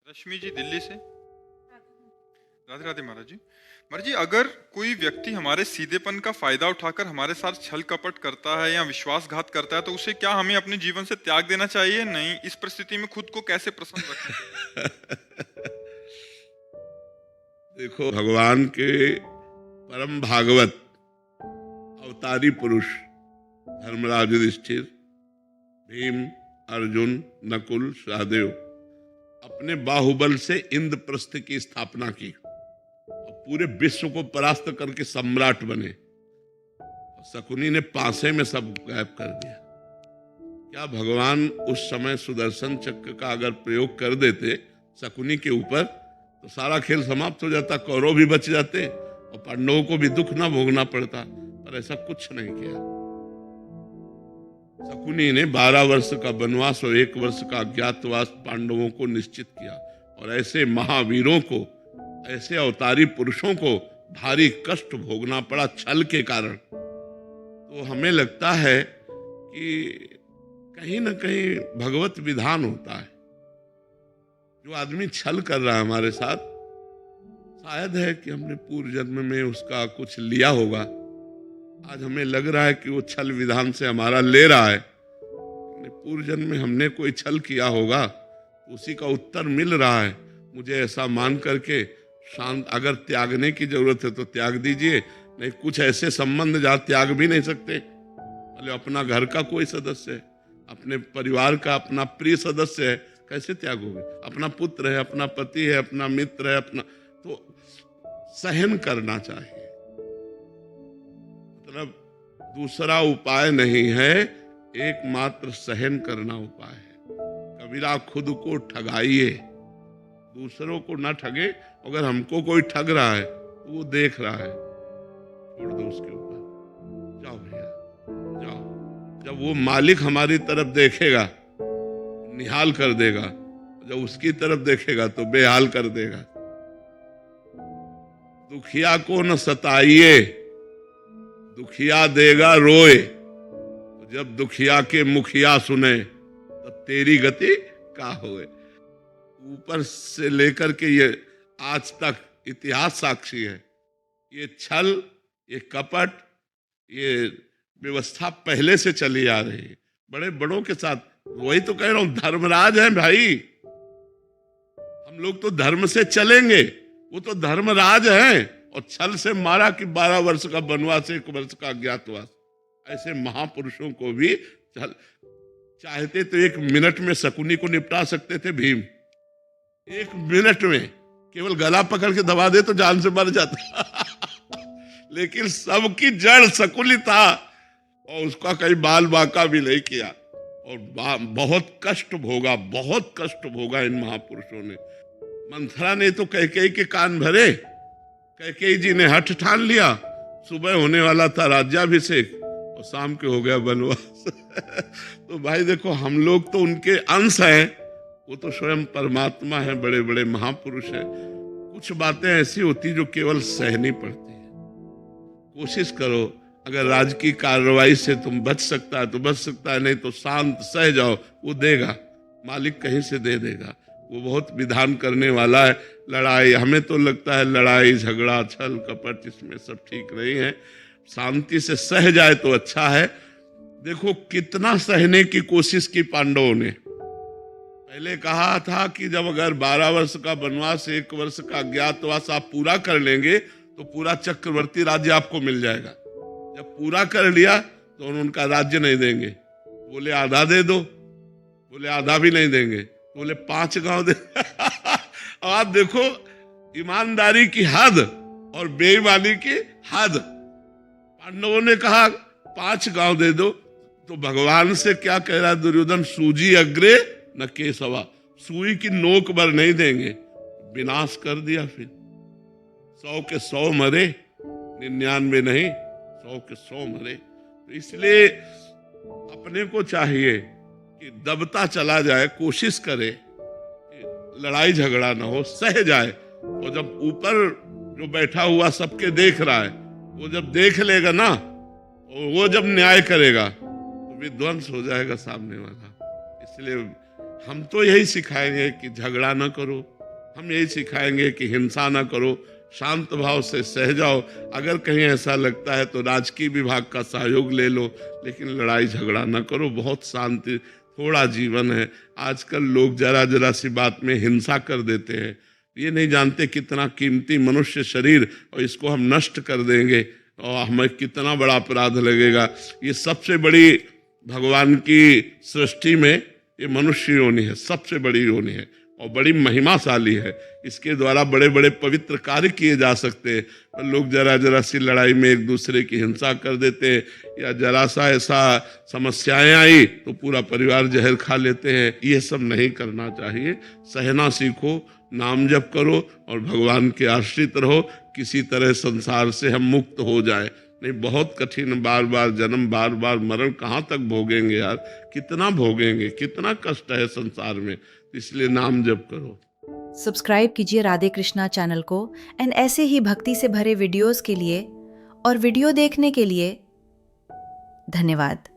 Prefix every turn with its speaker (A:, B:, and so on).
A: रश्मि जी दिल्ली से। राधे राधे महाराज जी। महाराज जी, अगर कोई व्यक्ति हमारे सीधेपन का फायदा उठाकर हमारे साथ छल कपट करता है या विश्वासघात करता है तो उसे क्या हमें अपने जीवन से त्याग देना चाहिए? नहीं, इस परिस्थिति में खुद को कैसे प्रसन्न रखें?
B: देखो, भगवान के परम भागवत अवतारी पुरुष धर्मराज युधिष्ठिर, भीम, अर्जुन, नकुल, सहदेव अपने बाहुबल से इंद्रप्रस्थ की स्थापना की और पूरे विश्व को परास्त करके सम्राट बने। शकुनी ने पासे में सब गायब कर दिया। क्या भगवान उस समय सुदर्शन चक्र का अगर प्रयोग कर देते शकुनी के ऊपर तो सारा खेल समाप्त हो जाता, कौरव भी बच जाते और पांडवों को भी दुख ना भोगना पड़ता, पर ऐसा कुछ नहीं किया। शकुनी ने 12 वर्ष का वनवास और 1 वर्ष का अज्ञातवास पांडवों को निश्चित किया और ऐसे महावीरों को, ऐसे अवतारी पुरुषों को भारी कष्ट भोगना पड़ा छल के कारण। तो हमें लगता है कि कहीं ना कहीं भगवत विधान होता है। जो आदमी छल कर रहा है हमारे साथ, शायद है कि हमने पूर्व जन्म में उसका कुछ लिया होगा। आज हमें लग रहा है कि वो छल विधान से हमारा ले रहा है। पूर्व जन्म में हमने कोई छल किया होगा, उसी का उत्तर मिल रहा है। मुझे ऐसा मान करके शांत, अगर त्यागने की जरूरत है तो त्याग दीजिए, नहीं कुछ ऐसे संबंध जहाँ त्याग भी नहीं सकते। भले अपना घर का कोई सदस्य है, अपने परिवार का अपना प्रिय सदस्य है, कैसे त्यागोगे? अपना पुत्र है, अपना पति है, अपना मित्र है, अपना, तो सहन करना चाहिए। मतलब दूसरा उपाय नहीं है, एकमात्र सहन करना उपाय है। कबीरा खुद को ठगाइए, दूसरों को ना ठगे। अगर हमको कोई ठग रहा है तो वो देख रहा है, छोड़ दो उसके ऊपर, जाओ भैया जाओ। जब वो मालिक हमारी तरफ देखेगा निहाल कर देगा, जब उसकी तरफ देखेगा तो बेहाल कर देगा। दुखिया को न सताइए, दुखिया देगा रोए। जब दुखिया के मुखिया सुने तब तेरी गति का होए। ऊपर से लेकर के ये आज तक इतिहास साक्षी है। ये छल, ये कपट, ये व्यवस्था पहले से चली आ रही है बड़े बड़ों के साथ। वही तो कह रहा हूं, धर्मराज है भाई। हम लोग तो धर्म से चलेंगे, वो तो धर्मराज हैं। और छल से मारा कि 12 वर्ष का वनवास, 1 वर्ष का अज्ञातवास। ऐसे महापुरुषों को भी चाहते तो 1 मिनट में शकुनी को निपटा सकते थे भीम। 1 मिनट में केवल गला पकड़ के दबा दे तो जान से मर जाता। लेकिन सबकी जड़ शकुनी था और उसका कहीं बाल बांका भी नहीं किया। और बहुत कष्ट भोगा, बहुत कष्ट भोगा इन महापुरुषों ने। मंथरा ने तो कैकेयी के कान भरे। कैकेयी जी ने हठ ठान लिया, सुबह होने वाला था राज्याभिषेक और शाम के हो गया वनवास। तो भाई देखो, हम लोग तो उनके अंश हैं, वो तो स्वयं परमात्मा है, बड़े बड़े महापुरुष हैं। कुछ बातें ऐसी होती जो केवल सहनी पड़ती है। कोशिश करो, अगर राजकीय कार्रवाई से तुम बच सकता है तो बच सकता है, नहीं तो शांत सह जाओ, वो देगा, मालिक कहीं से दे देगा। वो बहुत विधान करने वाला है। लड़ाई, हमें तो लगता है लड़ाई झगड़ा छल कपट इसमें सब ठीक नहीं है। शांति से सह जाए तो अच्छा है। देखो कितना सहने की कोशिश की पांडवों ने। पहले कहा था कि जब अगर 12 वर्ष का वनवास, 1 वर्ष का अज्ञातवास आप पूरा कर लेंगे तो पूरा चक्रवर्ती राज्य आपको मिल जाएगा। जब पूरा कर लिया तो उनका राज्य नहीं देंगे। बोले आधा दे दो, बोले आधा भी नहीं देंगे, बोले 5 गांव दे। और आप देखो ईमानदारी की हद और बेईमानी की हद। पांडवों ने कहा 5 गांव दे दो, तो भगवान से क्या कह रहा है दुर्योधन? सूजी अग्रे न केसवा, सुई की नोक भर नहीं देंगे। विनाश कर दिया। फिर 100 के 100 मरे, 99 नहीं, 100 के 100 मरे। तो इसलिए अपने को चाहिए कि दबता चला जाए, कोशिश करे लड़ाई झगड़ा ना हो, सह जाए। और जब ऊपर जो बैठा हुआ सबके देख रहा है, वो जब देख लेगा ना, वो जब न्याय करेगा तो विध्वंस हो जाएगा सामने वाला। इसलिए हम तो यही सिखाएंगे कि झगड़ा ना करो, हम यही सिखाएंगे कि हिंसा ना करो, शांत भाव से सह जाओ। अगर कहीं ऐसा लगता है तो राजकीय विभाग का सहयोग ले लो, लेकिन लड़ाई झगड़ा ना करो। बहुत शांति थोड़ा जीवन है। आजकल लोग जरा जरा सी बात में हिंसा कर देते हैं। ये नहीं जानते कितना कीमती मनुष्य शरीर, और इसको हम नष्ट कर देंगे और हमें कितना बड़ा अपराध लगेगा। ये सबसे बड़ी भगवान की सृष्टि में ये मनुष्य योनि है, सबसे बड़ी योनि है और बड़ी महिमाशाली है। इसके द्वारा बड़े बड़े पवित्र कार्य किए जा सकते हैं। और लोग जरा जरा सी लड़ाई में एक दूसरे की हिंसा कर देते हैं, या जरा सा ऐसा समस्याएं आई तो पूरा परिवार जहर खा लेते हैं। ये सब नहीं करना चाहिए। सहना सीखो, नाम जप करो और भगवान के आश्रित रहो। किसी तरह संसार से हम मुक्त हो जाए। नहीं, बहुत कठिन, बार बार जन्म, बार बार मरण, कहाँ तक भोगेंगे यार? कितना भोगेंगे? कितना कष्ट है संसार में। इसलिए नाम जप करो।
C: सब्सक्राइब कीजिए राधे कृष्णा चैनल को एंड ऐसे ही भक्ति से भरे वीडियोस के लिए और वीडियो देखने के लिए धन्यवाद।